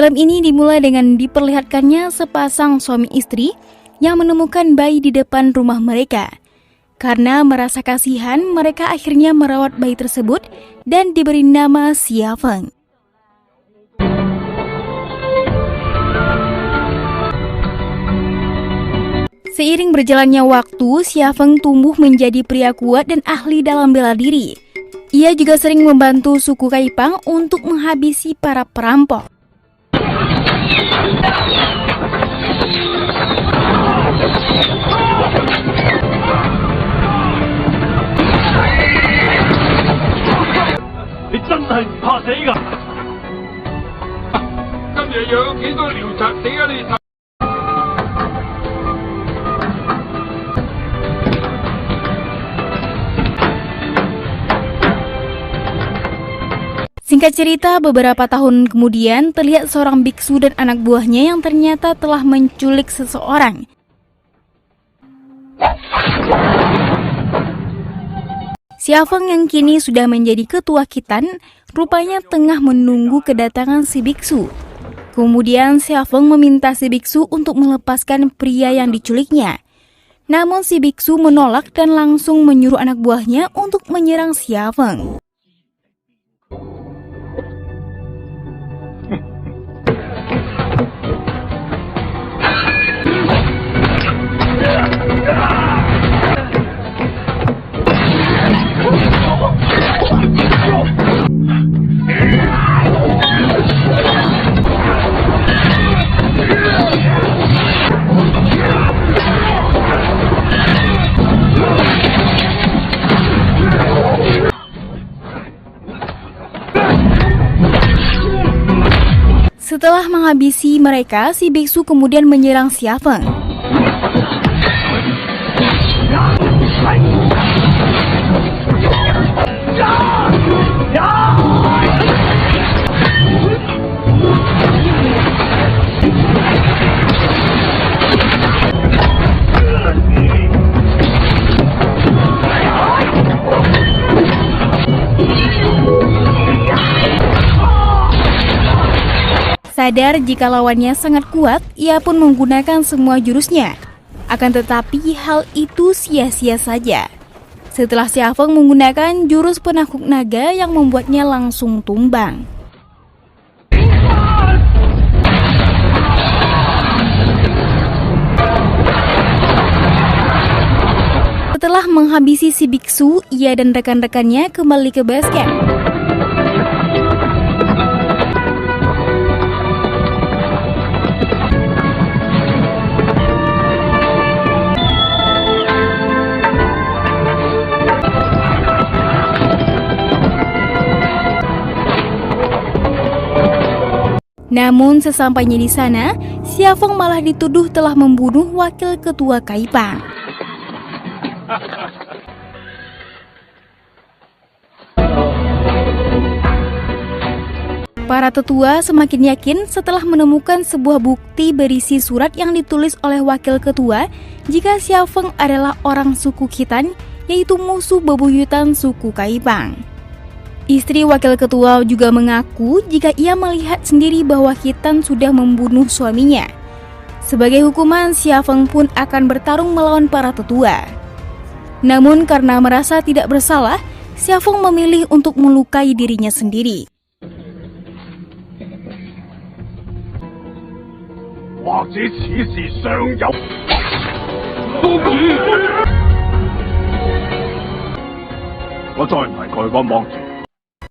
Film ini dimulai dengan diperlihatkannya sepasang suami istri yang menemukan bayi di depan rumah mereka. Karena merasa kasihan, mereka akhirnya merawat bayi tersebut dan diberi nama Xia Feng. Seiring berjalannya waktu, Xia Feng tumbuh menjadi pria kuat dan ahli dalam bela diri. Ia juga sering membantu suku Kaipang untuk menghabisi para perampok. Singkat cerita, beberapa tahun kemudian terlihat seorang biksu dan anak buahnya yang ternyata telah menculik seseorang. Xia Feng yang kini sudah menjadi ketua khitan, rupanya tengah menunggu kedatangan si biksu. Kemudian Xia Feng meminta si biksu untuk melepaskan pria yang diculiknya. Namun si biksu menolak dan langsung menyuruh anak buahnya untuk menyerang Xia Feng. Setelah menghabisi mereka, si biksu kemudian menyerang Xia Feng. Sadar jika lawannya sangat kuat, ia pun menggunakan semua jurusnya. Akan tetapi hal itu sia-sia saja. Setelah Xia Feng menggunakan jurus penakut naga yang membuatnya langsung tumbang. Setelah menghabisi si biksu, ia dan rekan-rekannya kembali ke base camp. Namun sesampainya di sana, Xia Feng malah dituduh telah membunuh wakil ketua Kaipang. Para tetua semakin yakin setelah menemukan sebuah bukti berisi surat yang ditulis oleh wakil ketua jika Xia Feng adalah orang suku Khitan, yaitu musuh bebuyutan suku Kaipang. Istri wakil ketua juga mengaku jika ia melihat sendiri bahwa Khitan sudah membunuh suaminya. Sebagai hukuman, Xia Feng pun akan bertarung melawan para tetua. Namun karena merasa tidak bersalah, Xia Feng memilih untuk melukai dirinya sendiri.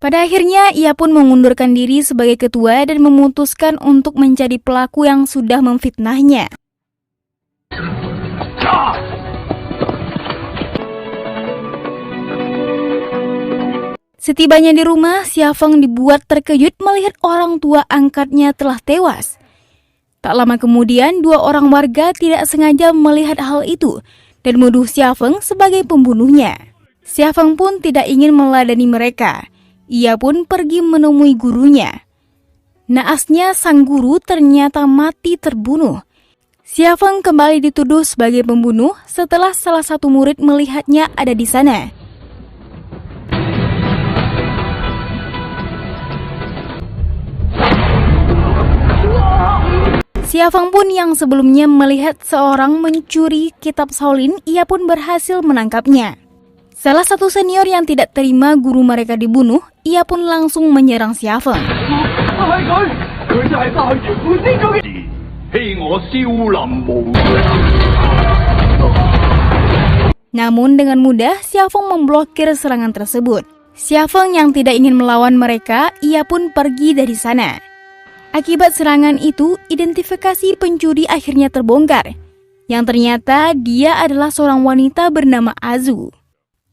Pada akhirnya, ia pun mengundurkan diri sebagai ketua dan memutuskan untuk mencari pelaku yang sudah memfitnahnya. Setibanya di rumah, Xia Feng dibuat terkejut melihat orang tua angkatnya telah tewas. Tak lama kemudian, dua orang warga tidak sengaja melihat hal itu dan menuduh Xia Feng sebagai pembunuhnya. Xia Feng pun tidak ingin meladani mereka. Ia pun pergi menemui gurunya. Naasnya sang guru ternyata mati terbunuh. Xia Feng kembali dituduh sebagai pembunuh setelah salah satu murid melihatnya ada di sana. Xia Feng pun yang sebelumnya melihat seorang mencuri kitab Shaolin, ia pun berhasil menangkapnya. Salah satu senior yang tidak terima guru mereka dibunuh, ia pun langsung menyerang Xia Feng. Namun dengan mudah Xia Feng memblokir serangan tersebut. Xia Feng yang tidak ingin melawan mereka, ia pun pergi dari sana. Akibat serangan itu, identifikasi pencuri akhirnya terbongkar, yang ternyata dia adalah seorang wanita bernama Azu.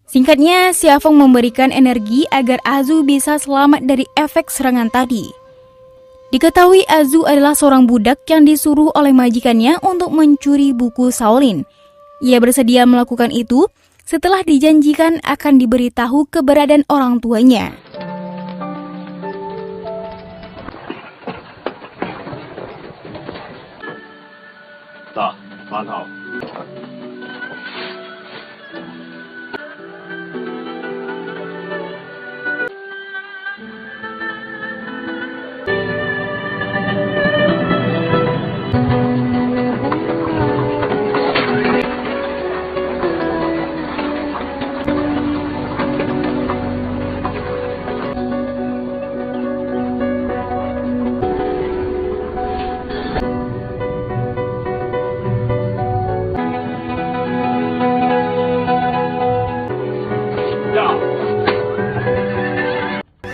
Singkatnya, Xia Feng memberikan energi agar Azu bisa selamat dari efek serangan tadi. Diketahui Azu adalah seorang budak yang disuruh oleh majikannya untuk mencuri buku Shaolin. Ia bersedia melakukan itu setelah dijanjikan akan diberitahu keberadaan orang tuanya.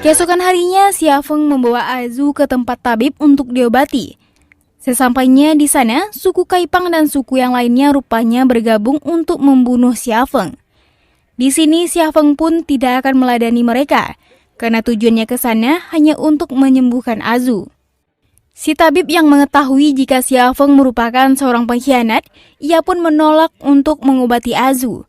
Keesokan harinya, Xia Feng membawa Azu ke tempat tabib untuk diobati. Sesampainya di sana, suku Kaipang dan suku yang lainnya rupanya bergabung untuk membunuh Xia Feng. Di sini Xia Feng pun tidak akan meladani mereka, karena tujuannya ke sana hanya untuk menyembuhkan Azu. Si tabib yang mengetahui jika Xia Feng merupakan seorang pengkhianat, ia pun menolak untuk mengobati Azu.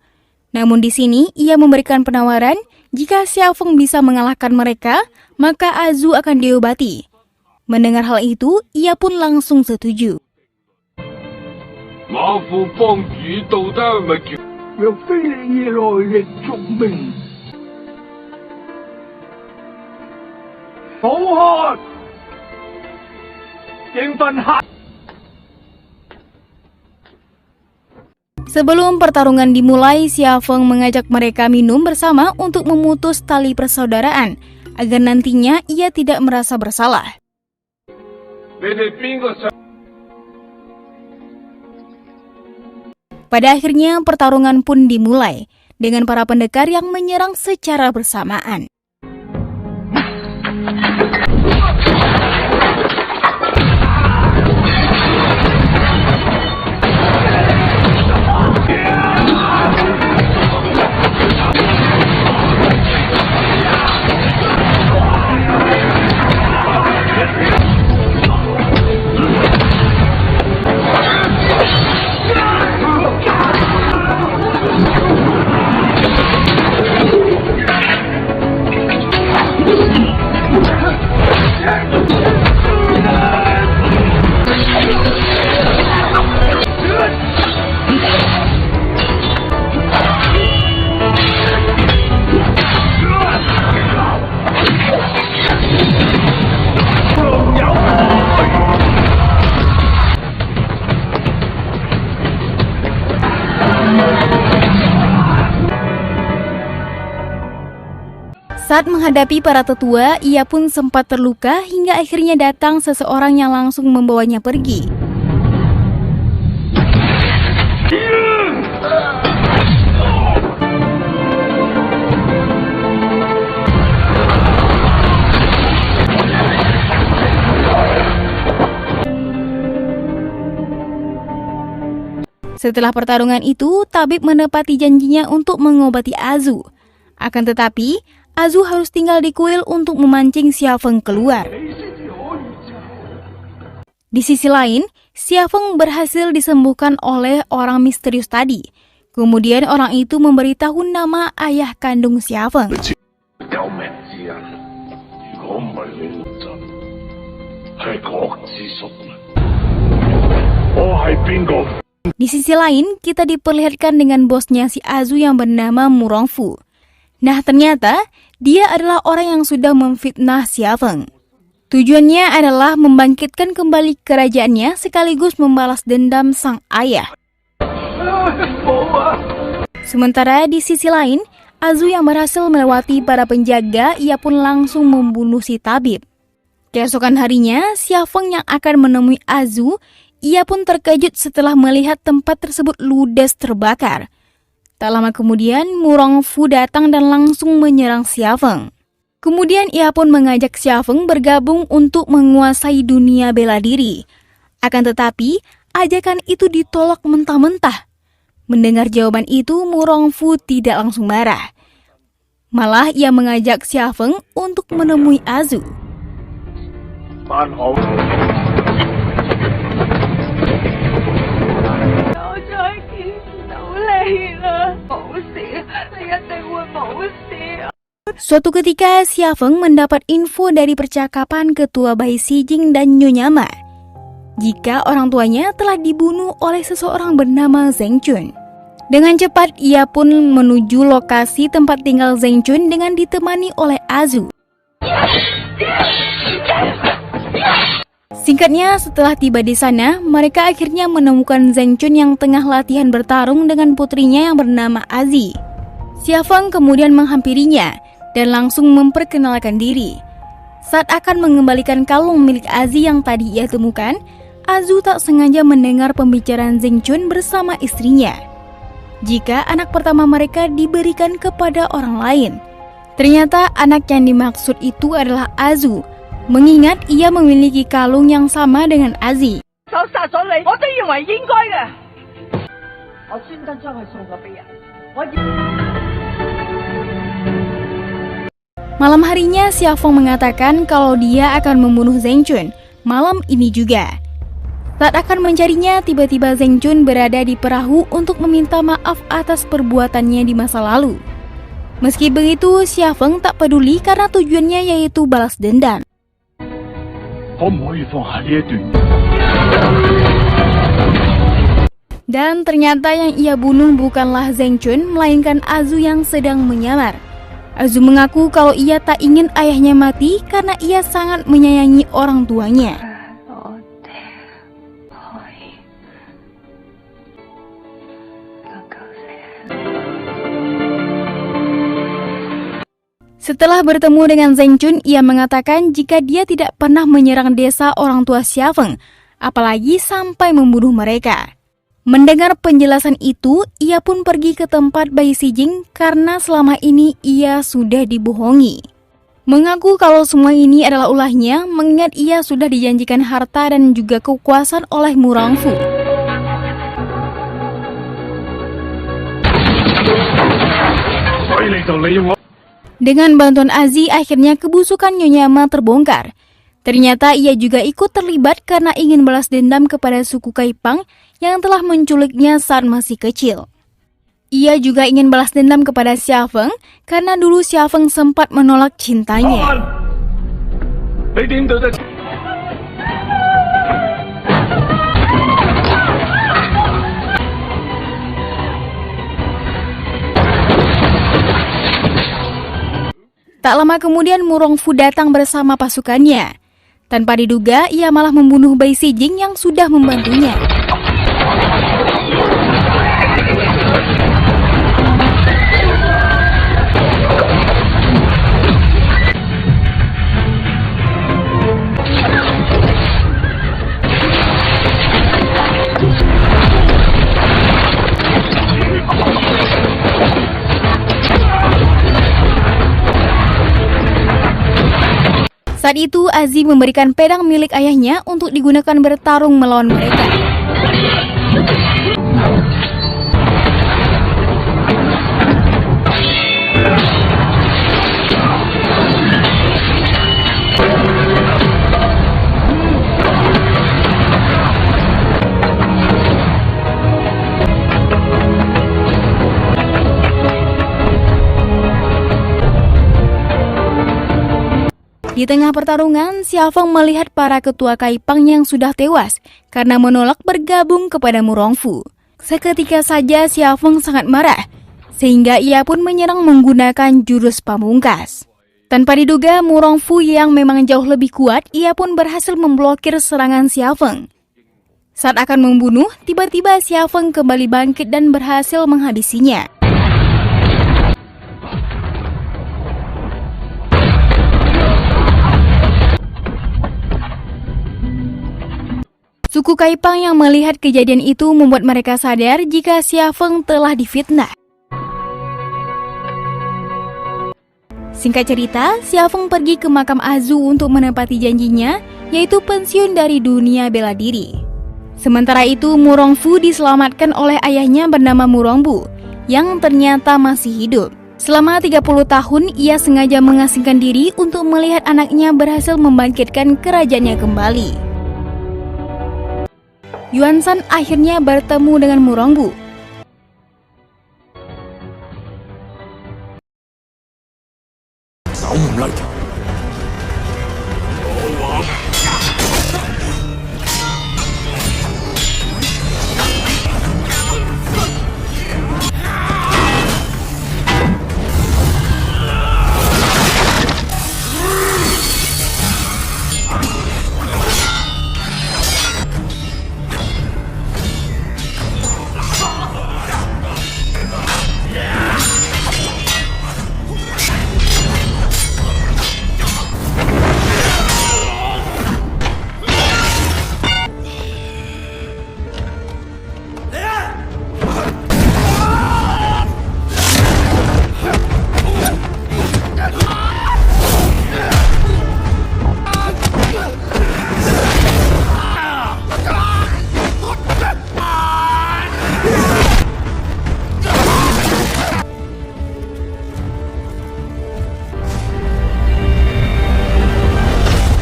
Namun di sini ia memberikan penawaran, jika Xia Feng bisa mengalahkan mereka, maka Azu akan diobati. Mendengar hal itu, ia pun langsung setuju. Sebelum pertarungan dimulai, Xia Feng mengajak mereka minum bersama untuk memutus tali persaudaraan, agar nantinya ia tidak merasa bersalah. Pada akhirnya pertarungan pun dimulai, dengan para pendekar yang menyerang secara bersamaan. Saat menghadapi para tetua, ia pun sempat terluka hingga akhirnya datang seseorang yang langsung membawanya pergi. Setelah pertarungan itu, tabib menepati janjinya untuk mengobati Azu. Akan tetapi, Azu harus tinggal di kuil untuk memancing Xia Feng keluar. Di sisi lain, Xia Feng berhasil disembuhkan oleh orang misterius tadi. Kemudian orang itu memberitahu nama ayah kandung Xia Feng. Di sisi lain, kita diperlihatkan dengan bosnya si Azu yang bernama Murongfu. Nah, ternyata dia adalah orang yang sudah memfitnah Xia Feng. Tujuannya adalah membangkitkan kembali kerajaannya sekaligus membalas dendam sang ayah. Sementara di sisi lain, Azu yang berhasil melewati para penjaga, ia pun langsung membunuh si tabib. Keesokan harinya, Xia Feng yang akan menemui Azu, ia pun terkejut setelah melihat tempat tersebut ludes terbakar. Tak lama kemudian, Mu Rongfu datang dan langsung menyerang Xia Feng. Kemudian ia pun mengajak Xia Feng bergabung untuk menguasai dunia bela diri. Akan tetapi, ajakan itu ditolak mentah-mentah. Mendengar jawaban itu, Mu Rongfu tidak langsung marah. Malah ia mengajak Xia Feng untuk menemui Azu. Suatu ketika, Xia Feng mendapat info dari percakapan ketua Bai Xijing dan Nyonya Ma jika orang tuanya telah dibunuh oleh seseorang bernama Zheng Chun. Dengan cepat, ia pun menuju lokasi tempat tinggal Zheng Chun dengan ditemani oleh Azu. Singkatnya, setelah tiba di sana, mereka akhirnya menemukan Zheng Chun yang tengah latihan bertarung dengan putrinya yang bernama Azi. Xia Feng kemudian menghampirinya dan langsung memperkenalkan diri. Saat akan mengembalikan kalung milik Azi yang tadi ia temukan, Azu tak sengaja mendengar pembicaraan Zheng Chun bersama istrinya. Jika anak pertama mereka diberikan kepada orang lain. Ternyata anak yang dimaksud itu adalah Azu, mengingat ia memiliki kalung yang sama dengan Azi. Malam harinya, Xia Feng mengatakan kalau dia akan membunuh Zheng Chun malam ini juga. Saat akan mencarinya, tiba-tiba Zheng Chun berada di perahu untuk meminta maaf atas perbuatannya di masa lalu. Meski begitu, Xia Feng tak peduli karena tujuannya yaitu balas dendam. Dan ternyata yang ia bunuh bukanlah Zheng Chun, melainkan Azu yang sedang menyamar. Azu mengaku kalau ia tak ingin ayahnya mati karena ia sangat menyayangi orang tuanya. Setelah bertemu dengan Zheng Chun, ia mengatakan jika dia tidak pernah menyerang desa orang tua Xia Feng, apalagi sampai membunuh mereka. Mendengar penjelasan itu, ia pun pergi ke tempat Bai Xijing karena selama ini ia sudah dibohongi. Mengaku kalau semua ini adalah ulahnya, mengingat ia sudah dijanjikan harta dan juga kekuasaan oleh Mu Rongfu. Dengan bantuan Azi, akhirnya kebusukan Nyonya Ma terbongkar. Ternyata ia juga ikut terlibat karena ingin balas dendam kepada suku Kaipang yang telah menculiknya saat masih kecil. Ia juga ingin balas dendam kepada Xia Feng karena dulu Xia Feng sempat menolak cintanya. Tak lama kemudian Mu Rongfu datang bersama pasukannya. Tanpa diduga, ia malah membunuh Bai Xijing yang sudah membantunya. Saat itu, Azi memberikan pedang milik ayahnya untuk digunakan bertarung melawan mereka. Di tengah pertarungan, Xia Feng melihat para ketua Kaipang yang sudah tewas karena menolak bergabung kepada Mu Rongfu. Seketika saja Xia Feng sangat marah, sehingga ia pun menyerang menggunakan jurus pamungkas. Tanpa diduga, Murong Fu yang memang jauh lebih kuat, ia pun berhasil memblokir serangan Xia Feng. Saat akan membunuh, tiba-tiba Xia Feng kembali bangkit dan berhasil menghabisinya. Suku Kaipang yang melihat kejadian itu membuat mereka sadar jika Xia Feng telah difitnah. Singkat cerita, Xia Feng pergi ke makam Azu untuk menepati janjinya, yaitu pensiun dari dunia bela diri. Sementara itu, Murong Fu diselamatkan oleh ayahnya bernama Murong Bu, yang ternyata masih hidup. Selama 30 tahun, ia sengaja mengasingkan diri untuk melihat anaknya berhasil membangkitkan kerajaannya kembali. Yuan Shan akhirnya bertemu dengan Murong Bu.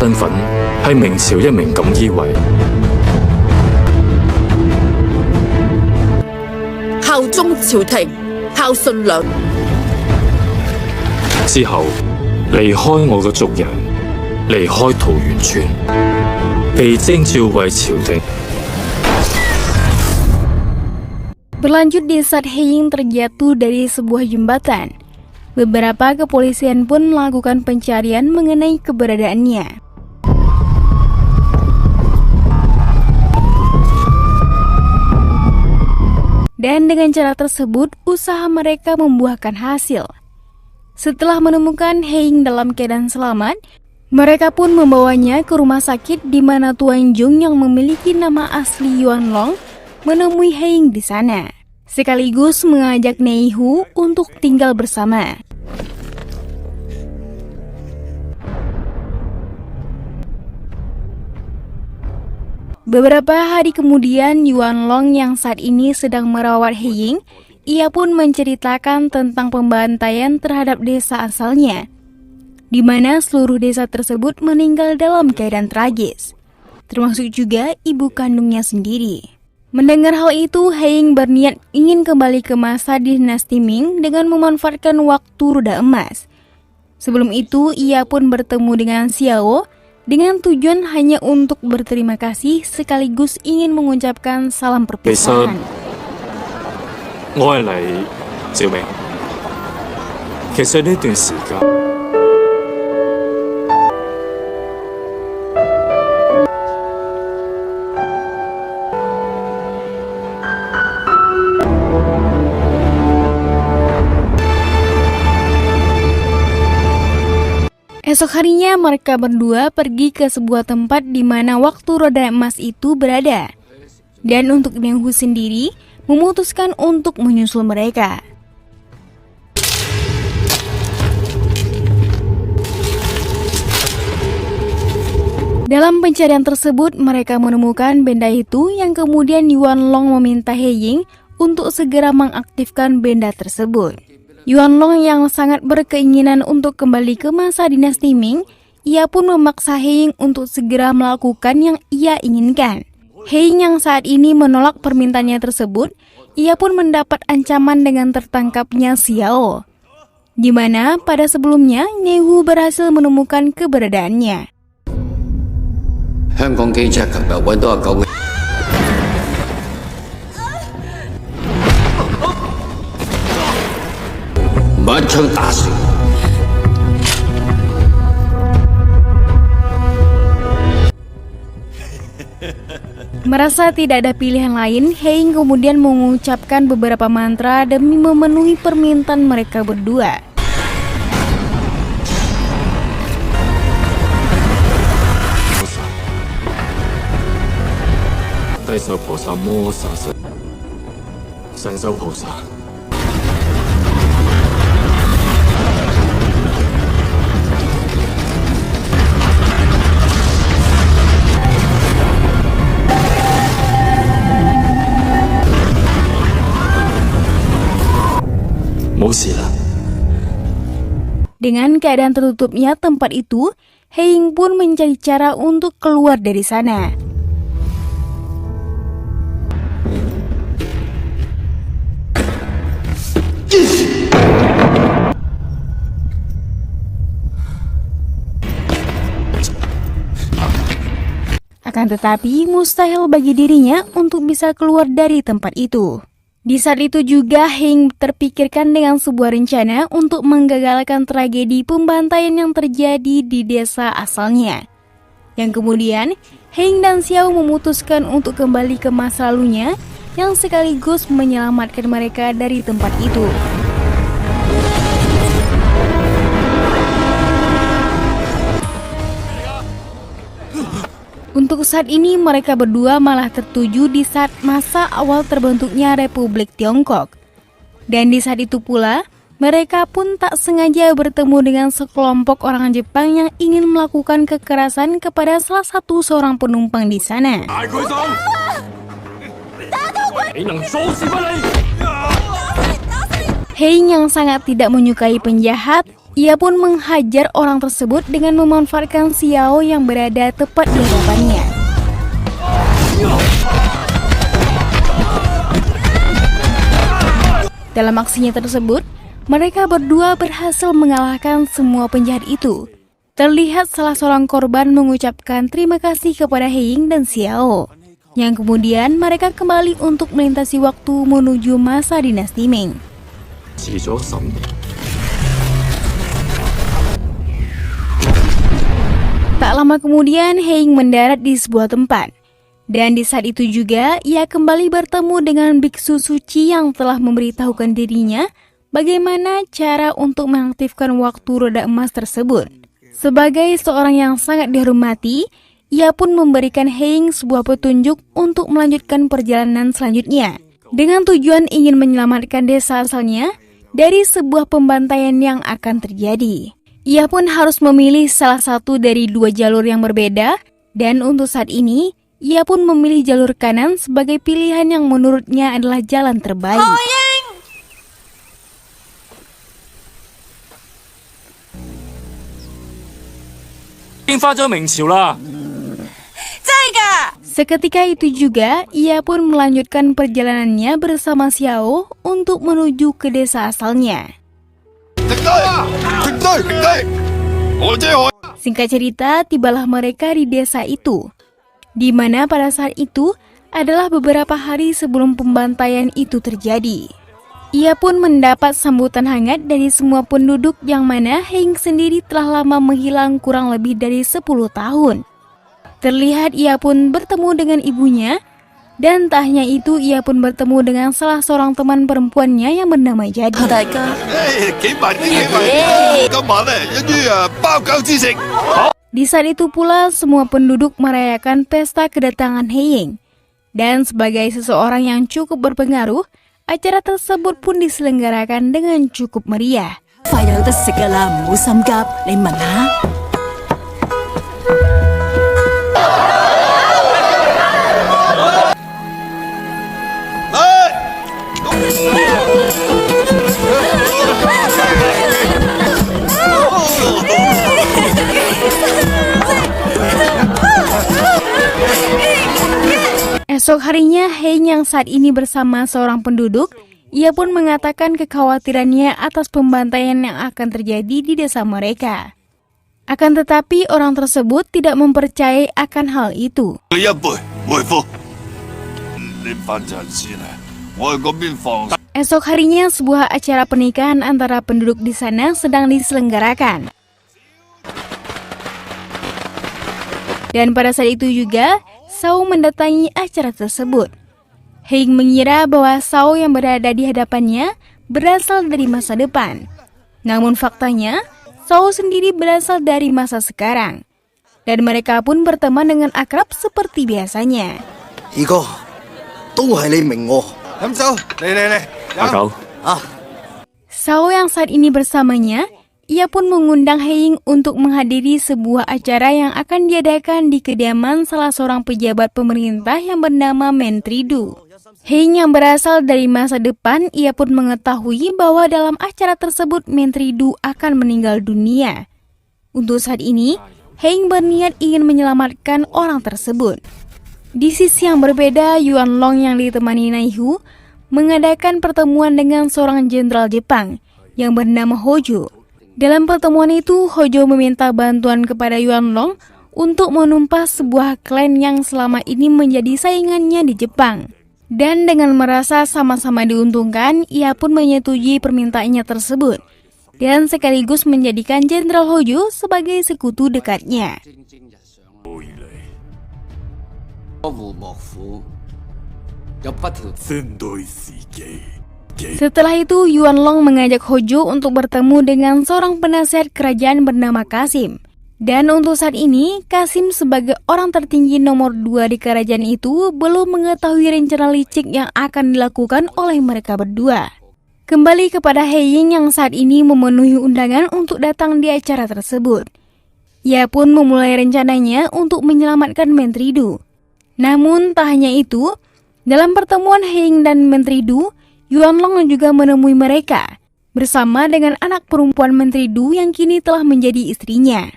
身份係明朝一名錦衣衛，效忠朝廷，孝順良。之後離開我嘅族人，離開桃源村，被徵召為朝廷。Berlanjut di saat He Ying terjatuh dari sebuah jembatan, beberapa kepolisian pun melakukan pencarian mengenai keberadaannya. Dan dengan cara tersebut, usaha mereka membuahkan hasil. Setelah menemukan He Ying dalam keadaan selamat, mereka pun membawanya ke rumah sakit di mana Tuan Jung yang memiliki nama asli Yuan Long menemui He Ying di sana, sekaligus mengajak Nei Hu untuk tinggal bersama. Beberapa hari kemudian, Yuan Long yang saat ini sedang merawat He Ying, ia pun menceritakan tentang pembantaian terhadap desa asalnya, di mana seluruh desa tersebut meninggal dalam keadaan tragis, termasuk juga ibu kandungnya sendiri. Mendengar hal itu, He Ying berniat ingin kembali ke masa dinasti Ming dengan memanfaatkan waktu roda emas. Sebelum itu, ia pun bertemu dengan Xiao dengan tujuan hanya untuk berterima kasih sekaligus ingin mengucapkan salam perpisahan. 我係嚟趙明，其實呢段時間。Esok harinya mereka berdua pergi ke sebuah tempat di mana waktu roda emas itu berada. Dan untuk Nei Hu sendiri memutuskan untuk menyusul mereka. Dalam pencarian tersebut, mereka menemukan benda itu yang kemudian Yuan Long meminta He Ying untuk segera mengaktifkan benda tersebut. Yuan Long yang sangat berkeinginan untuk kembali ke masa dinasti Ming, ia pun memaksa He Ying untuk segera melakukan yang ia inginkan. He Ying yang saat ini menolak permintaannya tersebut, ia pun mendapat ancaman dengan tertangkapnya Xiao, di mana pada sebelumnya Nei Hu berhasil menemukan keberadaannya. 香港警察琴日揾到阿九嘅。唔係一槍打死， Merasa tidak ada pilihan lain, Hein kemudian mengucapkan beberapa mantra demi memenuhi permintaan mereka berdua. Dengan keadaan tertutupnya tempat itu, Hein pun mencari cara untuk keluar dari sana. Akan tetapi, mustahil bagi dirinya untuk bisa keluar dari tempat itu. Di saat itu juga Hein terpikirkan dengan sebuah rencana untuk menggagalkan tragedi pembantaian yang terjadi di desa asalnya. Yang kemudian, Hein dan Xiao memutuskan untuk kembali ke masa lalunya yang sekaligus menyelamatkan mereka dari tempat itu. Untuk saat ini mereka berdua malah tertuju di saat masa awal terbentuknya Republik Tiongkok. Dan di saat itu pula, mereka pun tak sengaja bertemu dengan sekelompok orang Jepang yang ingin melakukan kekerasan kepada salah satu seorang penumpang di sana. Hein yang sangat tidak menyukai penjahat, ia pun menghajar orang tersebut dengan memanfaatkan Xiao yang berada tepat di hadapannya. Dalam aksinya tersebut, mereka berdua berhasil mengalahkan semua penjahat itu. Terlihat salah seorang korban mengucapkan terima kasih kepada Hein dan Xiao. Yang kemudian mereka kembali untuk melintasi waktu menuju masa dinasti Ming. Tak lama kemudian, Hein mendarat di sebuah tempat. Dan di saat itu juga, ia kembali bertemu dengan biksu suci yang telah memberitahukan dirinya bagaimana cara untuk mengaktifkan waktu roda emas tersebut. Sebagai seorang yang sangat dihormati, ia pun memberikan Hein sebuah petunjuk untuk melanjutkan perjalanan selanjutnya, dengan tujuan ingin menyelamatkan desa asalnya dari sebuah pembantaian yang akan terjadi. Ia pun harus memilih salah satu dari dua jalur yang berbeda, dan untuk saat ini, ia pun memilih jalur kanan sebagai pilihan yang menurutnya adalah jalan terbaik. Seketika itu juga, ia pun melanjutkan perjalanannya bersama Xiao untuk menuju ke desa asalnya. Singkat cerita, tibalah mereka di desa itu, di mana pada saat itu adalah beberapa hari sebelum pembantaian itu terjadi. Ia pun mendapat sambutan hangat dari semua penduduk yang mana Hein sendiri telah lama menghilang kurang lebih dari 10 tahun. Terlihat ia pun bertemu dengan ibunya, dan tak hanya itu, ia pun bertemu dengan salah seorang teman perempuannya yang bernama Jadi. Di saat itu pula, semua penduduk merayakan pesta kedatangan Hein. Dan sebagai seseorang yang cukup berpengaruh, acara tersebut pun diselenggarakan dengan cukup meriah. Esok harinya, Hein yang saat ini bersama seorang penduduk, ia pun mengatakan kekhawatirannya atas pembantaian yang akan terjadi di desa mereka. Akan tetapi orang tersebut tidak mempercayai akan hal itu. Esok harinya, sebuah acara pernikahan antara penduduk di sana sedang diselenggarakan. Dan pada saat itu juga, Shao mendatangi acara tersebut. Heing mengira bahwa Shao yang berada di hadapannya berasal dari masa depan. Namun faktanya, Shao sendiri berasal dari masa sekarang. Dan mereka pun berteman dengan akrab seperti biasanya. 二哥，都係你明我。飲酒，嚟，阿九， Shao yang saat ini bersamanya, ia pun mengundang Heing untuk menghadiri sebuah acara yang akan diadakan di kediaman salah seorang pejabat pemerintah yang bernama Menteri Du. Heing yang berasal dari masa depan, ia pun mengetahui bahwa dalam acara tersebut Menteri Du akan meninggal dunia. Untuk saat ini, Heing berniat ingin menyelamatkan orang tersebut. Di sisi yang berbeda, Yuan Long yang ditemani Naihu mengadakan pertemuan dengan seorang jenderal Jepang yang bernama Hojo. Dalam pertemuan itu, Hojo meminta bantuan kepada Yuan Long untuk menumpas sebuah klan yang selama ini menjadi saingannya di Jepang. Dan dengan merasa sama-sama diuntungkan, ia pun menyetujui permintaannya tersebut dan sekaligus menjadikan Jenderal Hojo sebagai sekutu dekatnya. 江湖幕府有不條 Setelah itu, Yuan Long mengajak Hojo untuk bertemu dengan seorang penasihat kerajaan bernama Kasim. Dan untuk saat ini, Kasim sebagai orang tertinggi nomor 2 di kerajaan itu belum mengetahui rencana licik yang akan dilakukan oleh mereka berdua. Kembali kepada Heing yang saat ini memenuhi undangan untuk datang di acara tersebut. Ia pun memulai rencananya untuk menyelamatkan Menteri Du. Namun tak hanya itu, dalam pertemuan Heing dan Menteri Du, Yuan Long juga menemui mereka bersama dengan anak perempuan Menteri Du yang kini telah menjadi istrinya.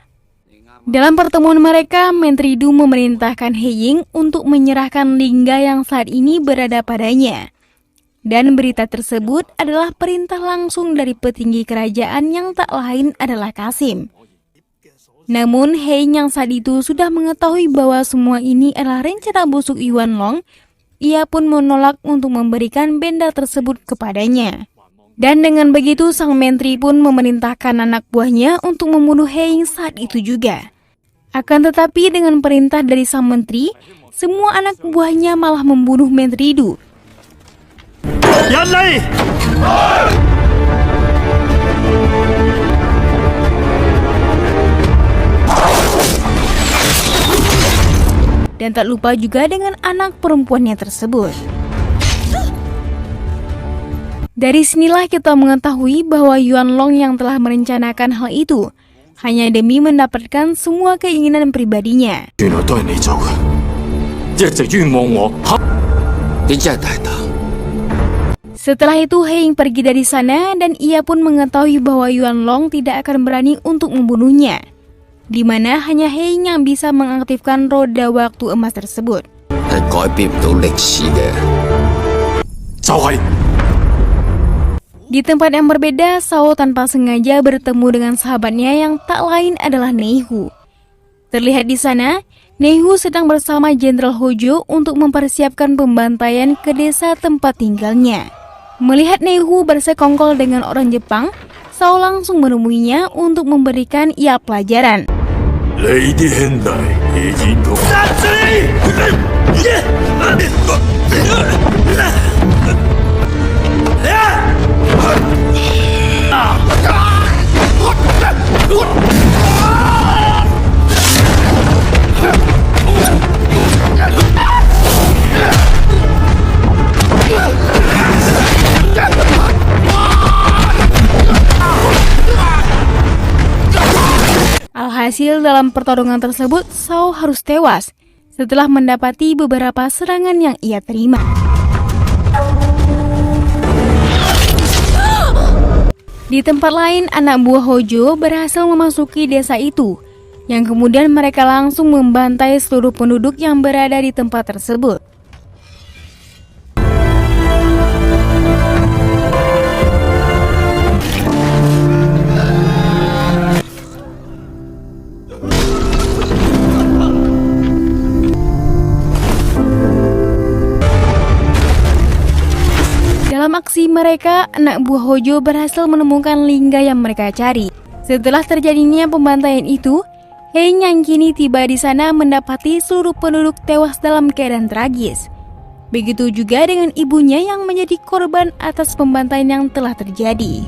Dalam pertemuan mereka, Menteri Du memerintahkan Heing untuk menyerahkan lingga yang saat ini berada padanya. Dan berita tersebut adalah perintah langsung dari petinggi kerajaan yang tak lain adalah Kasim. Namun Heing yang saat itu sudah mengetahui bahwa semua ini adalah rencana busuk Yuan Long. Ia pun menolak untuk memberikan benda tersebut kepadanya. Dan dengan begitu sang menteri pun memerintahkan anak buahnya untuk membunuh Heing saat itu juga. Akan tetapi dengan perintah dari sang menteri, semua anak buahnya malah membunuh Menteri Du. Dan tak lupa juga dengan anak perempuannya tersebut. Dari sinilah kita mengetahui bahwa Yuan Long yang telah merencanakan hal itu hanya demi mendapatkan semua keinginan pribadinya. 原來都係你做嘅，一直冤枉我。 你真係大膽。 Setelah itu Heing pergi dari sana dan ia pun mengetahui bahwa Yuan Long tidak akan berani untuk membunuhnya, di mana hanya Heing yang bisa mengaktifkan roda waktu emas tersebut. 係改變唔到歷史嘅。 就係 Di tempat yang berbeda, Shao tanpa sengaja bertemu dengan sahabatnya yang tak lain adalah Neihu. Terlihat di sana, Neihu sedang bersama Jenderal Hojo untuk mempersiapkan pembantaian ke desa tempat tinggalnya. Melihat Neihu bersekongkol dengan orang Jepang, Shao langsung menemuinya untuk memberikan ia pelajaran. 你啲兄弟已經同殺死Alhasil dalam pertarungan tersebut, Shao harus tewas setelah mendapati beberapa serangan yang ia terima. Di tempat lain, anak buah Hojo berhasil memasuki desa itu, yang kemudian mereka langsung membantai seluruh penduduk yang berada di tempat tersebut. Dalam aksi mereka, anak buah Hojo berhasil menemukan lingga yang mereka cari. Setelah terjadinya pembantaian itu, Heng yang kini tiba di sana mendapati seluruh penduduk tewas dalam keadaan tragis. Begitu juga dengan ibunya yang menjadi korban atas pembantaian yang telah terjadi.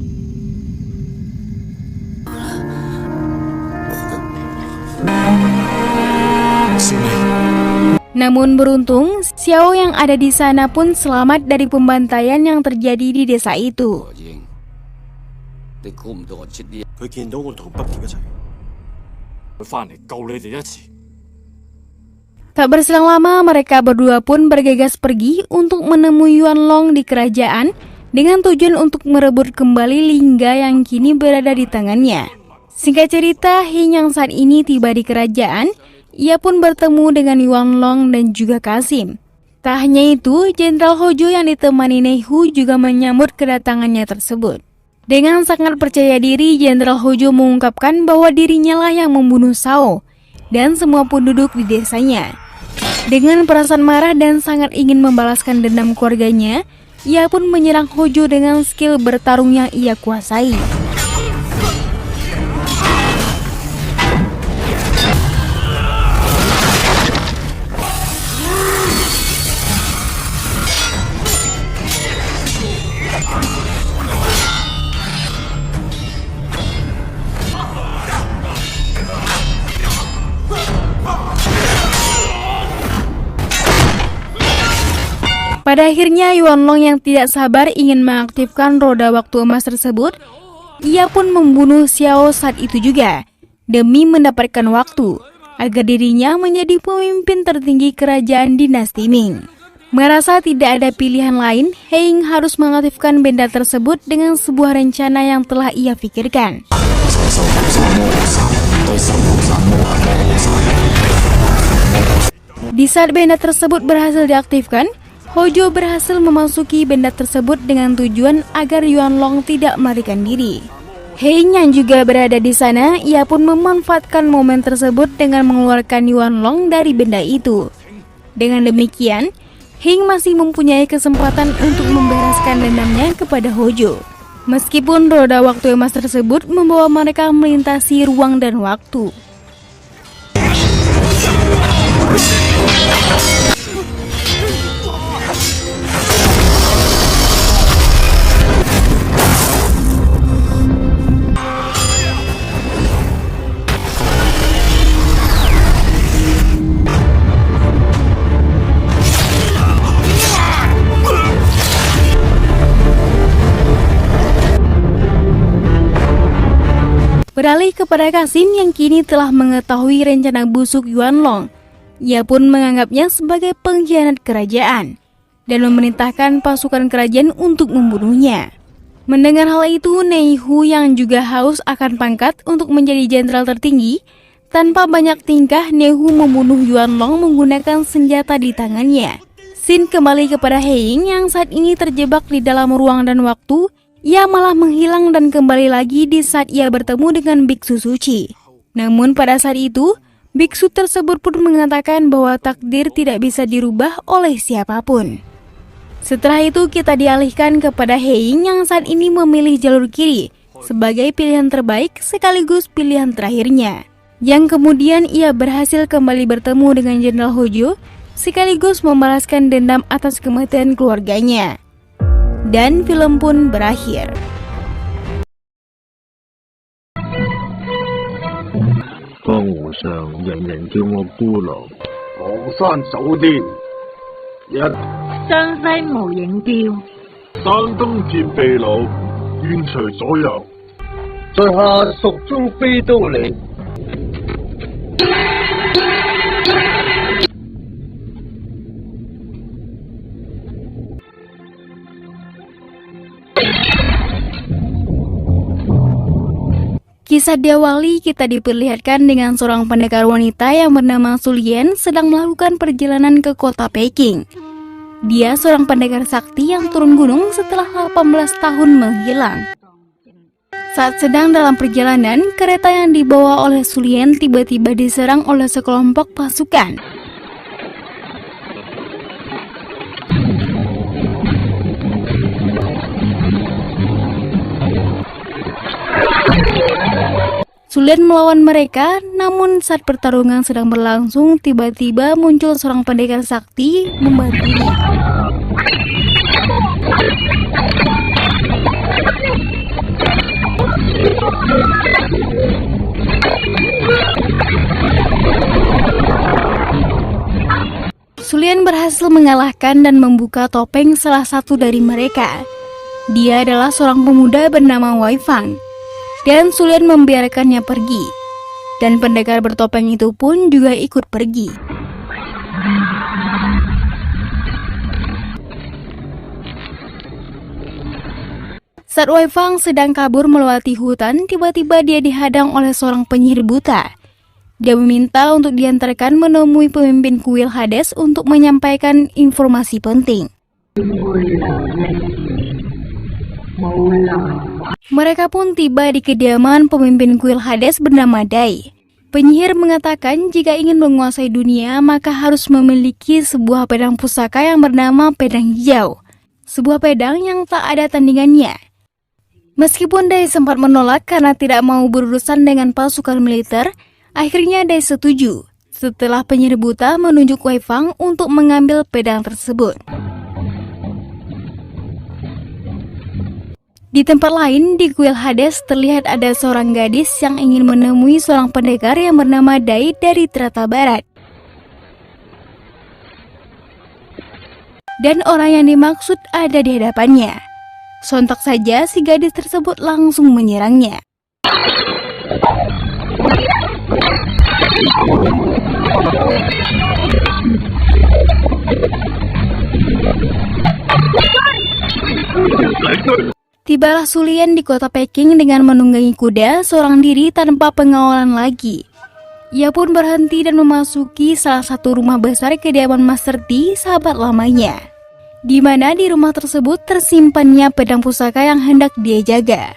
Namun beruntung, Xiao yang ada di sana pun selamat dari pembantaian yang terjadi di desa itu. 你估唔到我出啲。佢見到我同北傑一齊。佢翻嚟救你哋一次。 Tak berselang lama, mereka berdua pun bergegas pergi untuk menemui Yuan Long di kerajaan dengan tujuan untuk merebut kembali lingga yang kini berada di tangannya. Singkat cerita, Heng yang saat ini tiba di kerajaan, ia pun bertemu dengan Yuan Long dan juga Kasim. Tak hanya itu, Jenderal Hojo yang ditemani Neihu juga menyambut kedatangannya tersebut. Dengan sangat percaya diri, Jenderal Hojo mengungkapkan bahwa dirinya lah yang membunuh Shao dan semua penduduk di desanya. Dengan perasaan marah dan sangat ingin membalaskan dendam keluarganya, ia pun menyerang Hojo dengan skill bertarung yang ia kuasai. Pada akhirnya Yuan Long yang tidak sabar ingin mengaktifkan roda waktu emas tersebut. Ia pun membunuh Xiao saat itu juga demi mendapatkan waktu agar dirinya menjadi pemimpin tertinggi kerajaan dinasti Ming. Merasa tidak ada pilihan lain, Heng harus mengaktifkan benda tersebut dengan sebuah rencana yang telah ia pikirkan. Di saat benda tersebut berhasil diaktifkan, Hojo berhasil memasuki benda tersebut dengan tujuan agar Yuan Long tidak melarikan diri. Heng yang juga berada di sana, ia pun memanfaatkan momen tersebut dengan mengeluarkan Yuan Long dari benda itu. Dengan demikian, Heng masih mempunyai kesempatan untuk membereskan dendamnya kepada Hojo. Meskipun roda waktu emas tersebut membawa mereka melintasi ruang dan waktu. Beralih kepada Kasim yang kini telah mengetahui rencana busuk Yuan Long. Ia pun menganggapnya sebagai pengkhianat kerajaan dan memerintahkan pasukan kerajaan untuk membunuhnya. Mendengar hal itu, Neihu yang juga haus akan pangkat untuk menjadi jenderal tertinggi, tanpa banyak tingkah Neihu membunuh Yuan Long menggunakan senjata di tangannya. Scene kembali kepada Heng yang saat ini terjebak di dalam ruang dan waktu. Ia malah menghilang dan kembali lagi di saat ia bertemu dengan biksu suci. Namun pada saat itu, biksu tersebut pun mengatakan bahwa takdir tidak bisa dirubah oleh siapapun. Setelah itu kita dialihkan kepada Heng yang saat ini memilih jalur kiri sebagai pilihan terbaik sekaligus pilihan terakhirnya. Yang kemudian ia berhasil kembali bertemu dengan Jenderal Hojo sekaligus membalaskan dendam atas kematian keluarganya. Dan film pun berakhir. 江湖上人人叫我孤狼，昂山走天，一湘西無影標，山東見秘魯，願隨左右，在下蜀中飛刀嚟。 Kisah diawali kita diperlihatkan dengan seorang pendekar wanita yang bernama Sulien sedang melakukan perjalanan ke kota Peking. Dia seorang pendekar sakti yang turun gunung setelah 18 tahun menghilang. Saat sedang dalam perjalanan, kereta yang dibawa oleh Sulien tiba-tiba diserang oleh sekelompok pasukan. Sulian melawan mereka, namun saat pertarungan sedang berlangsung, tiba-tiba muncul seorang pendekar sakti membantunya. Sulian berhasil mengalahkan dan membuka topeng salah satu dari mereka. Dia adalah seorang pemuda bernama Wei Fang, dan Sulian membiarkannya pergi. Dan pendekar bertopeng itu pun juga ikut pergi. Saat Wei Fang sedang kabur melewati hutan, tiba-tiba dia dihadang oleh seorang penyihir buta. Dia meminta untuk diantarkan menemui pemimpin kuil Hades untuk menyampaikan informasi penting. Mereka pun tiba di kediaman pemimpin kuil Hades bernama Dai. Penyihir mengatakan jika ingin menguasai dunia maka harus memiliki sebuah pedang pusaka yang bernama pedang hijau. Sebuah pedang yang tak ada tandingannya. Meskipun Dai sempat menolak karena tidak mau berurusan dengan pasukan militer, akhirnya Dai setuju setelah penyihir buta menunjuk Wei Fang untuk mengambil pedang tersebut. Di tempat lain di kuil Hades terlihat ada seorang gadis yang ingin menemui seorang pendekar yang bernama Dai dari Trata Barat. Dan orang yang dimaksud ada di hadapannya. Sontak saja si gadis tersebut langsung menyerangnya. Tibalah Sulian di kota Peking dengan menunggangi kuda seorang diri tanpa pengawalan lagi. Ia pun berhenti dan memasuki salah satu rumah besar kediaman Master T, sahabat lamanya. Di mana di rumah tersebut tersimpannya pedang pusaka yang hendak dia jaga.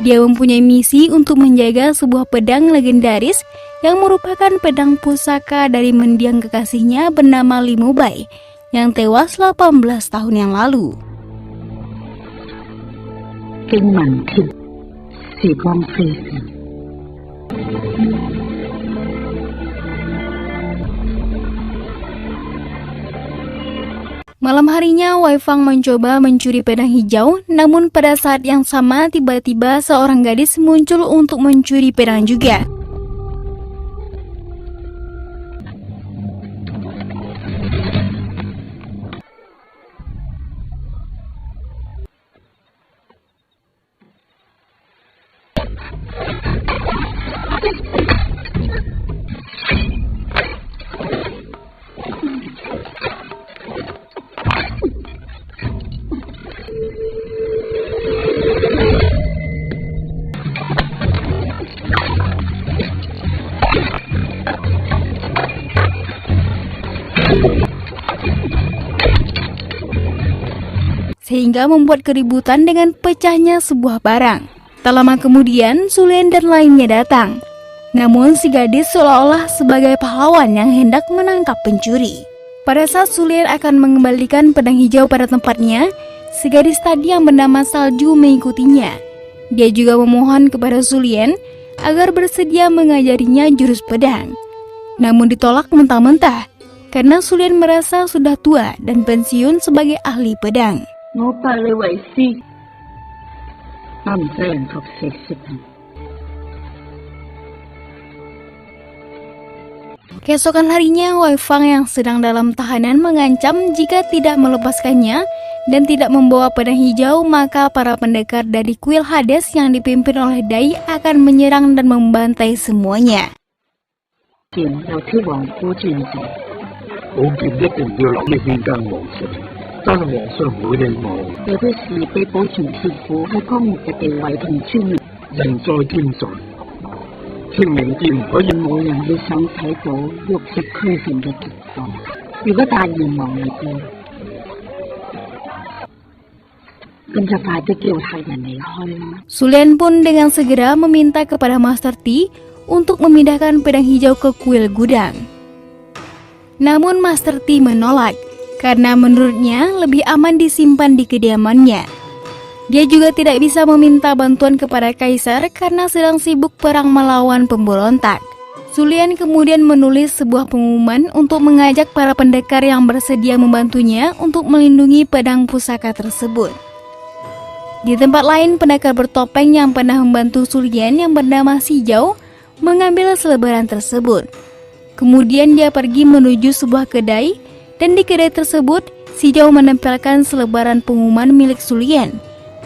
Dia mempunyai misi untuk menjaga sebuah pedang legendaris yang merupakan pedang pusaka dari mendiang kekasihnya bernama Li Mubai yang tewas 18 tahun yang lalu. Malam harinya, Wei Fang mencoba mencuri pedang hijau, namun pada saat yang sama tiba-tiba seorang gadis muncul untuk mencuri pedang juga. Sehingga membuat keributan dengan pecahnya sebuah barang. Tak lama kemudian, Sulian dan lainnya datang. Namun si gadis seolah-olah sebagai pahlawan yang hendak menangkap pencuri. Pada saat Sulian akan mengembalikan pedang hijau pada tempatnya, si gadis tadi yang bernama Salju mengikutinya. Dia juga memohon kepada Sulian agar bersedia mengajarinya jurus pedang. Namun ditolak mentah-mentah, karena Sulian merasa sudah tua dan pensiun sebagai ahli pedang. Keesokan harinya, Wei Fang yang sedang dalam tahanan mengancam jika tidak melepaskannya dan tidak membawa pedang hijau, maka para pendekar dari kuil Hades yang dipimpin oleh Dai akan menyerang dan membantai semuanya. Sulian pun dengan segera meminta kepada Master T untuk memindahkan pedang hijau ke kuil gudang. Namun Master T menolak karena menurutnya lebih aman disimpan di kediamannya. Dia juga tidak bisa meminta bantuan kepada kaisar karena sedang sibuk perang melawan pemberontak. Sulian kemudian menulis sebuah pengumuman untuk mengajak para pendekar yang bersedia membantunya untuk melindungi pedang pusaka tersebut. Di tempat lain, pendekar bertopeng yang pernah membantu Sulian yang bernama Shijao mengambil selebaran tersebut. Kemudian dia pergi menuju sebuah kedai, dan di kedai tersebut Shijao menempelkan selebaran pengumuman milik Sulian.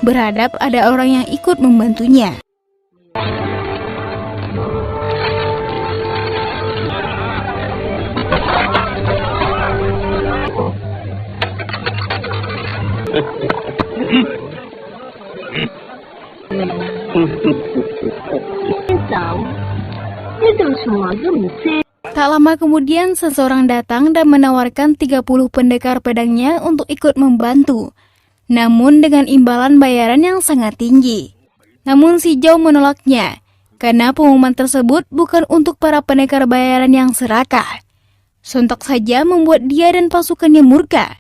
Berharap ada orang yang ikut membantunya. Tak lama kemudian seseorang datang dan menawarkan 30 pendekar pedangnya untuk ikut membantu, namun dengan imbalan bayaran yang sangat tinggi. Namun Shijao menolaknya, karena pengumuman tersebut bukan untuk para pendekar bayaran yang serakah. Sontak saja membuat dia dan pasukannya murka.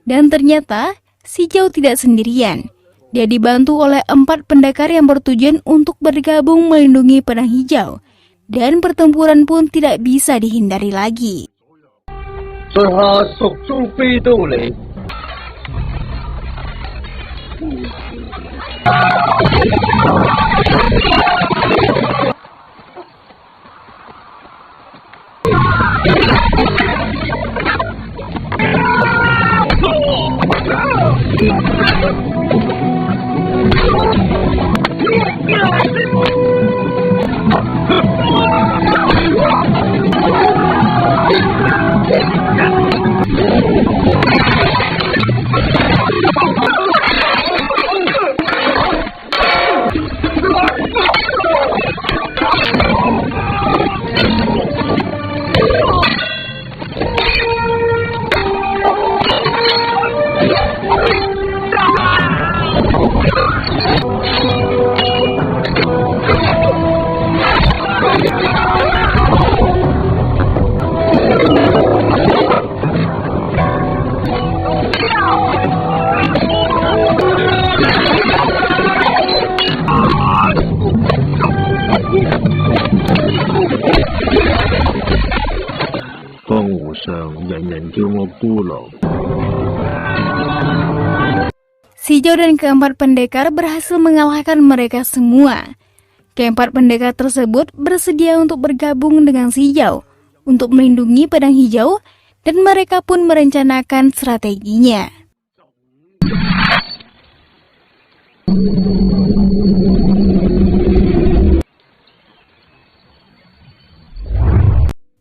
Dan ternyata Shijao tidak sendirian. Dia dibantu oleh 4 pendekar yang bertujuan untuk bergabung melindungi pedang hijau, dan pertempuran pun tidak bisa dihindari lagi. Shijao dan keempat pendekar berhasil mengalahkan mereka semua. Keempat pendekar tersebut bersedia untuk bergabung dengan Shijao untuk melindungi pedang hijau, dan mereka pun merencanakan strateginya.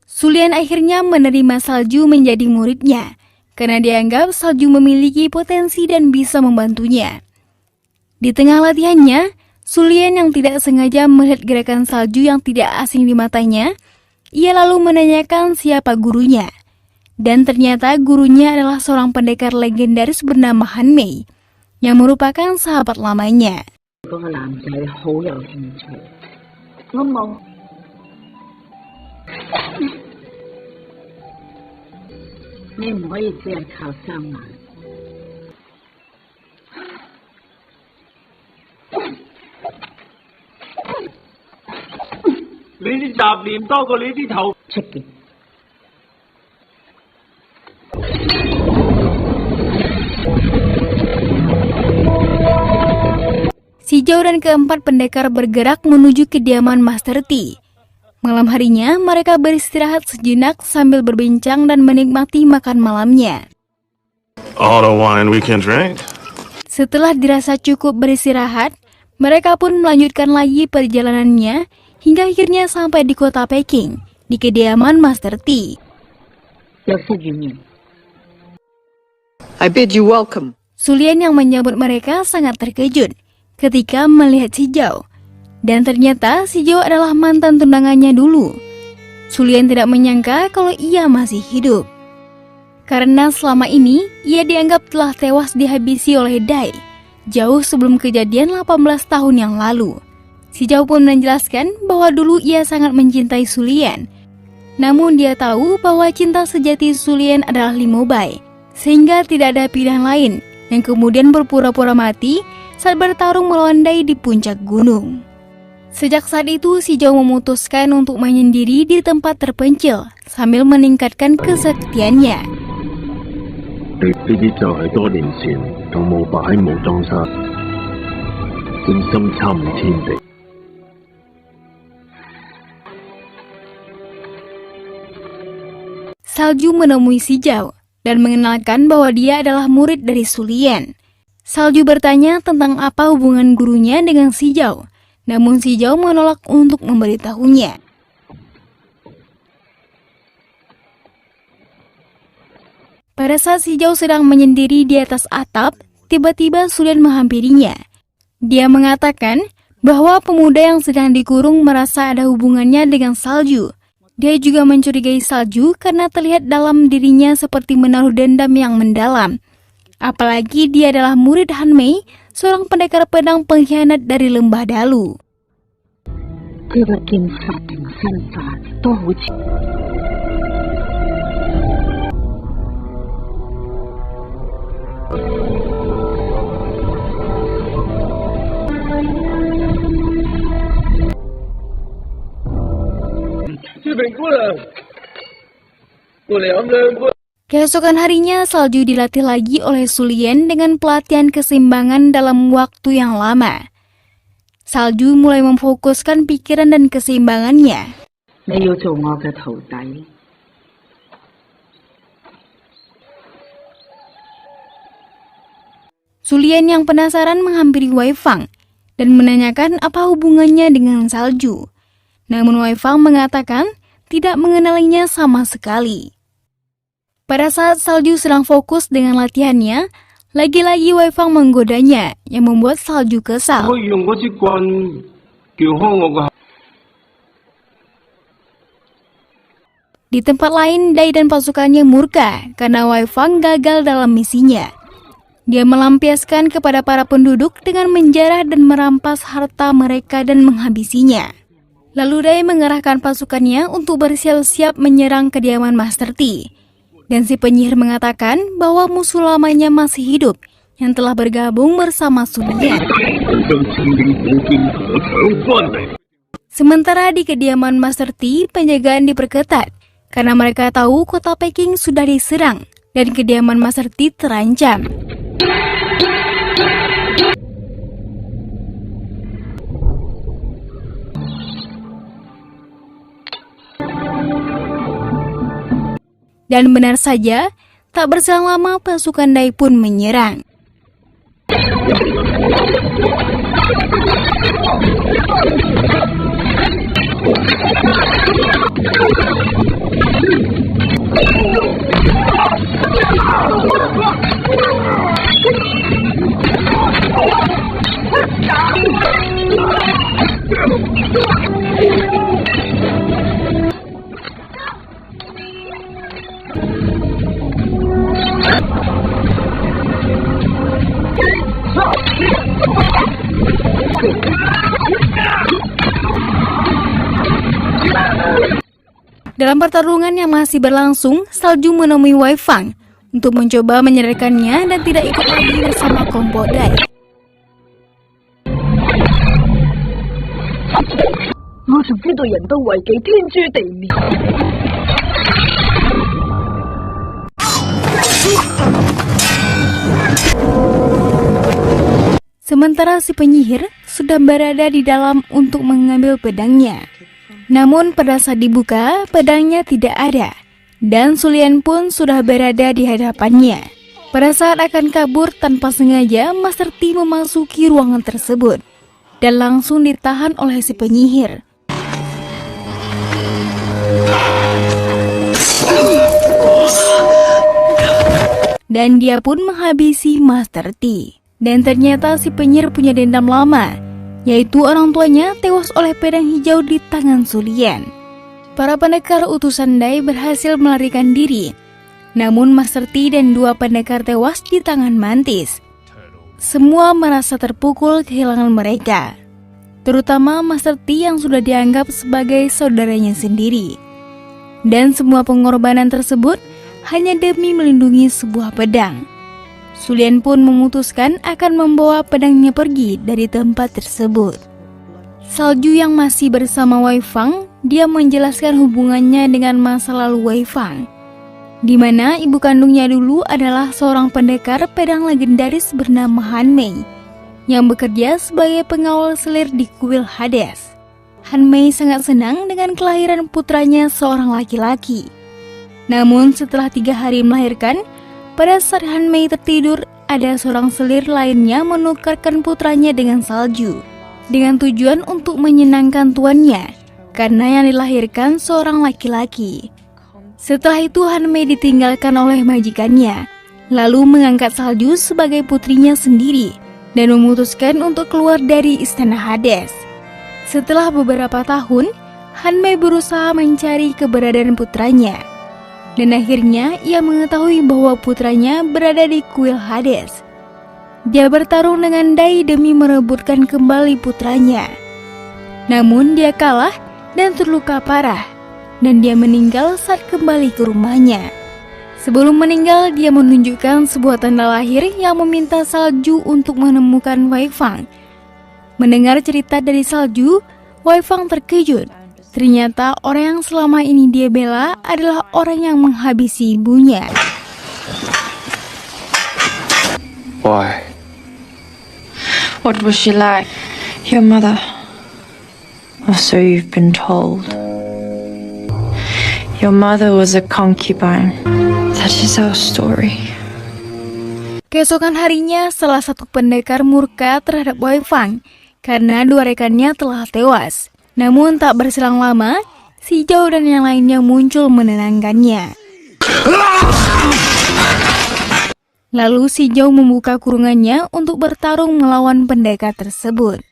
Sulian akhirnya menerima Salju menjadi muridnya, karena dianggap Salju memiliki potensi dan bisa membantunya. Di tengah latihannya, Sulian yang tidak sengaja melihat gerakan Salju yang tidak asing di matanya. Ia lalu menanyakan siapa gurunya. Dan ternyata gurunya adalah seorang pendekar legendaris bernama Han Mei, yang merupakan sahabat lamanya. Shijao dan keempat pendekar bergerak menuju kediaman Master T. Malam harinya, mereka beristirahat sejenak sambil berbincang dan menikmati makan malamnya. All the wine we can drink. Setelah dirasa cukup beristirahat, mereka pun melanjutkan lagi perjalanannya hingga akhirnya sampai di kota Peking, di kediaman Master T. I bid you welcome. Sulian yang menyambut mereka sangat terkejut ketika melihat Shijao. Dan ternyata Shijao adalah mantan tunangannya dulu. Sulian tidak menyangka kalau ia masih hidup. Karena selama ini, ia dianggap telah tewas dihabisi oleh Dai, jauh sebelum kejadian 18 tahun yang lalu. Si Zhao pun menjelaskan bahwa dulu ia sangat mencintai Sulian. Namun dia tahu bahwa cinta sejati Sulian adalah Limo Bai, sehingga tidak ada pilihan lain, yang kemudian berpura-pura mati saat bertarung melawan Dai di puncak gunung. Sejak saat itu, si Zhao memutuskan untuk menyendiri di tempat terpencil sambil meningkatkan kesaktiannya. 呢啲就係多年前同霧白喺武當山真心參悟天地。 Salju menemui si Zhao dan mengenalkan bahwa dia adalah murid dari Sulian. Salju bertanya tentang apa hubungan gurunya dengan si Zhao, namun si Zhao menolak untuk memberitahunya. Pada saat si Zhao sedang menyendiri di atas atap, tiba-tiba Sulian menghampirinya. Dia mengatakan bahwa pemuda yang sedang dikurung merasa ada hubungannya dengan Salju. Dia juga mencurigai Salju karena terlihat dalam dirinya seperti menaruh dendam yang mendalam. Apalagi dia adalah murid Han Mei, seorang pendekar pedang pengkhianat dari Lembah Dalu. 佢嘅劍法同身法都好似。 Keesokan harinya, Salju dilatih lagi oleh Sulian dengan pelatihan keseimbangan dalam waktu yang lama. Salju mulai memfokuskan pikiran dan keseimbangannya. 你要做我嘅徒弟。 Sulian yang penasaran menghampiri Wei Fang dan menanyakan apa hubungannya dengan Salju. Namun Wei Fang mengatakan tidak mengenalinya sama sekali. Pada saat Salju sedang fokus dengan latihannya, lagi-lagi Wei Fang menggodanya yang membuat Salju kesal. 可以用嗰支棍撬開我個。 Di tempat lain, Dai dan pasukannya murka karena Wei Fang gagal dalam misinya. Dia melampiaskan kepada para penduduk dengan menjarah dan merampas harta mereka dan menghabisinya. Lalu Dai mengerahkan pasukannya untuk bersiap-siap menyerang kediaman Master Ti. Dan si penyihir mengatakan bahwa musuh lamanya masih hidup yang telah bergabung bersama Sulian. Sementara di kediaman Master Ti, penjagaan diperketat karena mereka tahu kota Peking sudah diserang dan kediaman Master Ti terancam. Dan benar saja, tak berselang lama pasukan Dai pun menyerang. Dalam pertarungan yang masih berlangsung, Salju menemui Wei Fang untuk mencoba menyadarkannya dan tidak ikut lagi bersama kelompok Dai. 我就知道人都為己天誅地滅。 Sementara si penyihir sudah berada di dalam untuk mengambil pedangnya. Namun pada saat dibuka, pedangnya tidak ada. Dan Sulian pun sudah berada di hadapannya. Pada saat akan kabur tanpa sengaja, Master Ti memasuki ruangan tersebut. Dan langsung ditahan oleh si penyihir. Dan dia pun menghabisi Master Ti. Dan ternyata si penyihir punya dendam lama, yaitu orang tuanya tewas oleh pedang hijau di tangan Sulian. Para pendekar utusan Dai berhasil melarikan diri, namun Master T dan 2 pendekar tewas di tangan Mantis. Semua merasa terpukul kehilangan mereka, terutama Master T yang sudah dianggap sebagai saudaranya sendiri. Dan semua pengorbanan tersebut hanya demi melindungi sebuah pedang. Su Lian pun memutuskan akan membawa pedangnya pergi dari tempat tersebut. Salju yang masih bersama Wei Fang, dia menjelaskan hubungannya dengan masa lalu Wei Fang, di mana ibu kandungnya dulu adalah seorang pendekar pedang legendaris bernama Han Mei, yang bekerja sebagai pengawal selir di kuil Hades. Han Mei sangat senang dengan kelahiran putranya seorang laki-laki. Namun setelah 3 hari melahirkan, pada saat Han Mei tertidur, ada seorang selir lainnya menukarkan putranya dengan salju, dengan tujuan untuk menyenangkan tuannya, karena yang dilahirkan seorang laki-laki. Setelah itu Han Mei ditinggalkan oleh majikannya, lalu mengangkat salju sebagai putrinya sendiri, dan memutuskan untuk keluar dari istana Hades. Setelah beberapa tahun, Han Mei berusaha mencari keberadaan putranya, dan akhirnya ia mengetahui bahwa putranya berada di kuil Hades. Dia bertarung dengan Dai demi merebutkan kembali putranya. Namun dia kalah dan terluka parah, dan dia meninggal saat kembali ke rumahnya. Sebelum meninggal, dia menunjukkan sebuah tanda lahir yang meminta salju untuk menemukan Wei Fang. Mendengar cerita dari salju, Wei Fang terkejut. Ternyata orang yang selama ini dia bela adalah orang yang menghabisi ibunya. Why? What was she like? Your mother? Or so you've been told. Your mother was a concubine. That is our story. Keesokan harinya, salah satu pendekar murka terhadap Wei Fang karena 2 rekannya telah tewas. Namun tak berselang lama, Si Zhao dan yang lainnya muncul menenangkannya. Lalu Si Zhao membuka kurungannya untuk bertarung melawan pendekar tersebut.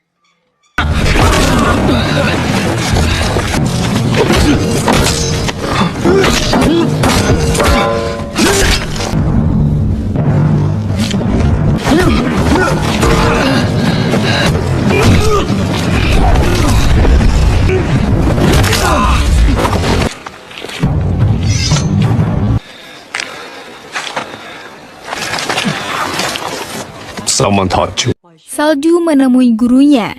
Someone taught you. Salju menemui gurunya,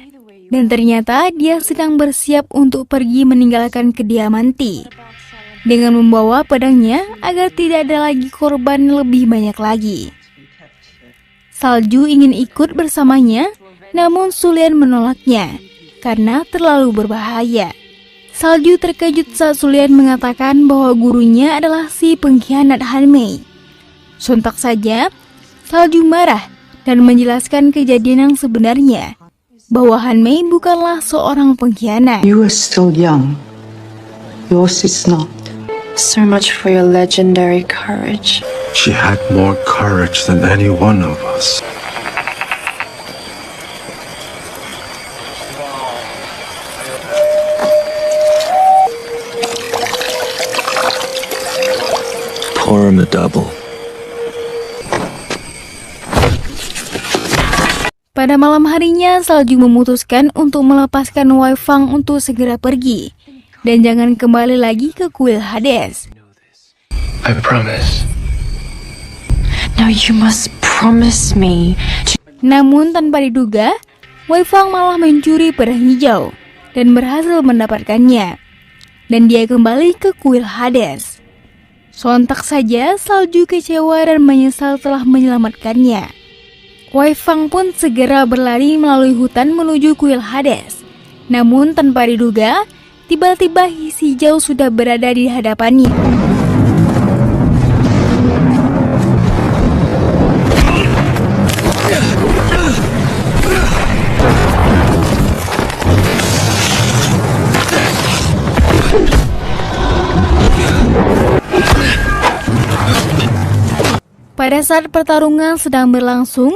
dan ternyata dia sedang bersiap untuk pergi meninggalkan kediaman Ti, dengan membawa pedangnya agar tidak ada lagi korban lebih banyak lagi. Salju ingin ikut bersamanya, namun Su Lian menolaknya karena terlalu berbahaya. Salju terkejut saat Su Lian mengatakan bahwa gurunya adalah si pengkhianat Han Mei. Sontak saja, Salju marah dan menjelaskan kejadian yang sebenarnya, bahwa Han Mei bukanlah seorang pengkhianat. You are still young. Yours is not. So much for your legendary courage. She had more courage than any one of us. Pour him a double. Pada malam harinya, Salju memutuskan untuk melepaskan Wei Fang untuk segera pergi dan jangan kembali lagi ke kuil Hades. I promise. Now you must promise me. Namun tanpa diduga, Wei Fang malah mencuri pedang hijau dan berhasil mendapatkannya, dan dia kembali ke kuil Hades. Sontak saja Salju kecewa dan menyesal telah menyelamatkannya. Wei Fang pun segera berlari melalui hutan menuju kuil Hades. Namun tanpa diduga, tiba-tiba Si Zhao sudah berada di hadapannya. Pada saat pertarungan sedang berlangsung,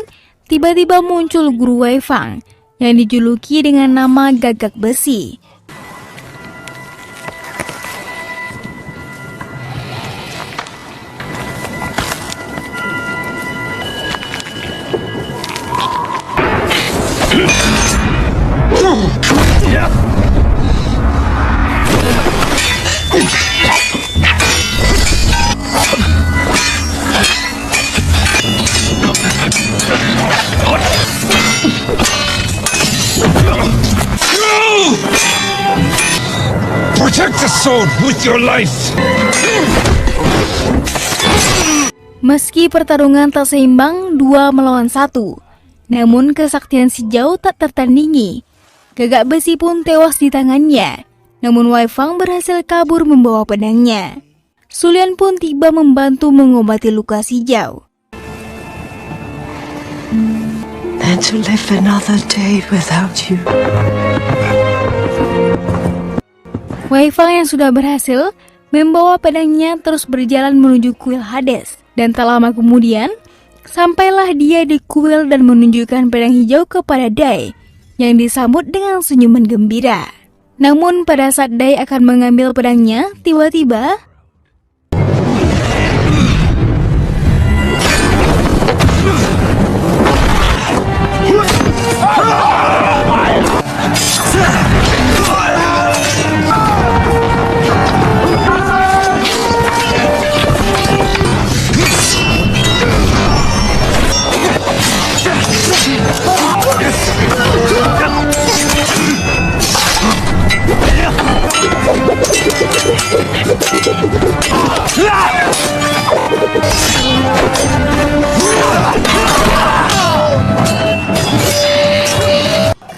tiba-tiba muncul guru Wei Fang yang dijuluki dengan nama Gagak Besi. Protect the sword with your life. Meski pertarungan tak seimbang 2 melawan 1, namun kesaktian si Zhao tak tertandingi. Gagak besi pun tewas di tangannya, namun Wei Fang berhasil kabur membawa pedangnya. Su Lian pun tiba membantu mengobati luka si Zhao. And to live another day without you. Wei Fang yang sudah berhasil membawa pedangnya terus berjalan menuju kuil Hades. Dan tak lama kemudian, sampailah dia di kuil dan menunjukkan pedang hijau kepada Dai, yang disambut dengan senyuman gembira. Namun pada saat Dai akan mengambil pedangnya, tiba-tiba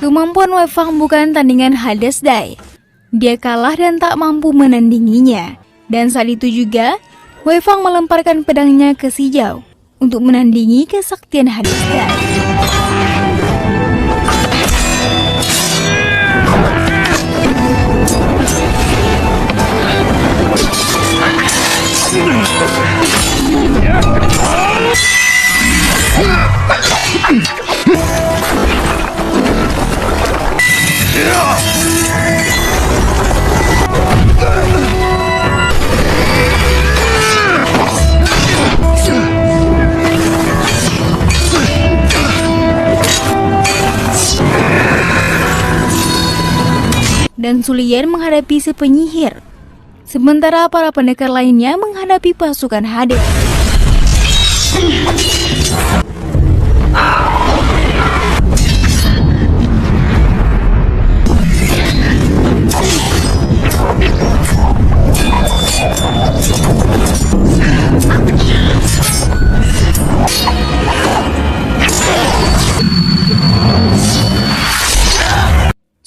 kemampuan Wei Fang bukan tandingan Hades Dai. Dia kalah dan tak mampu menandinginya. Dan saat itu juga, Wei Fang melemparkan pedangnya ke si Zhao untuk menandingi kesaktian Hades Dai. Dan Su Lian menghadapi si penyihir, sementara para pendekar lainnya menghadapi pasukan Hades.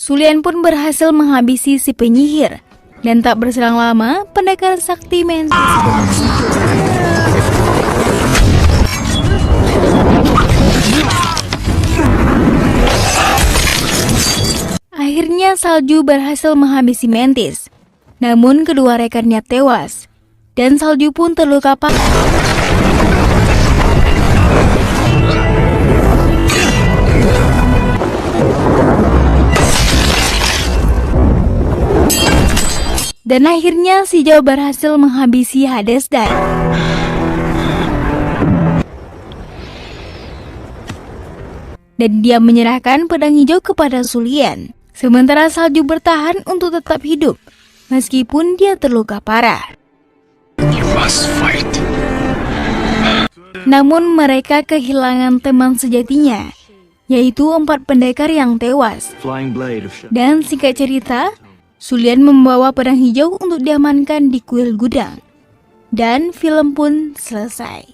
Su Lian pun berhasil menghabisi si penyihir, dan tak berselang lama pendekar sakti Mentis akhirnya Salju berhasil menghabisi Mentis, namun kedua rekannya tewas, dan Salju pun terluka parah. Dan akhirnya si Zhao berhasil menghabisi Hades Dai. Dan dia menyerahkan pedang hijau kepada Su Lian. Sementara Salju bertahan untuk tetap hidup, meskipun dia terluka parah. You must fight. Namun mereka kehilangan teman sejatinya, yaitu 4 pendekar yang tewas. Dan singkat cerita, Su Lian membawa pedang hijau untuk diamankan di kuil gudang. Dan film pun selesai.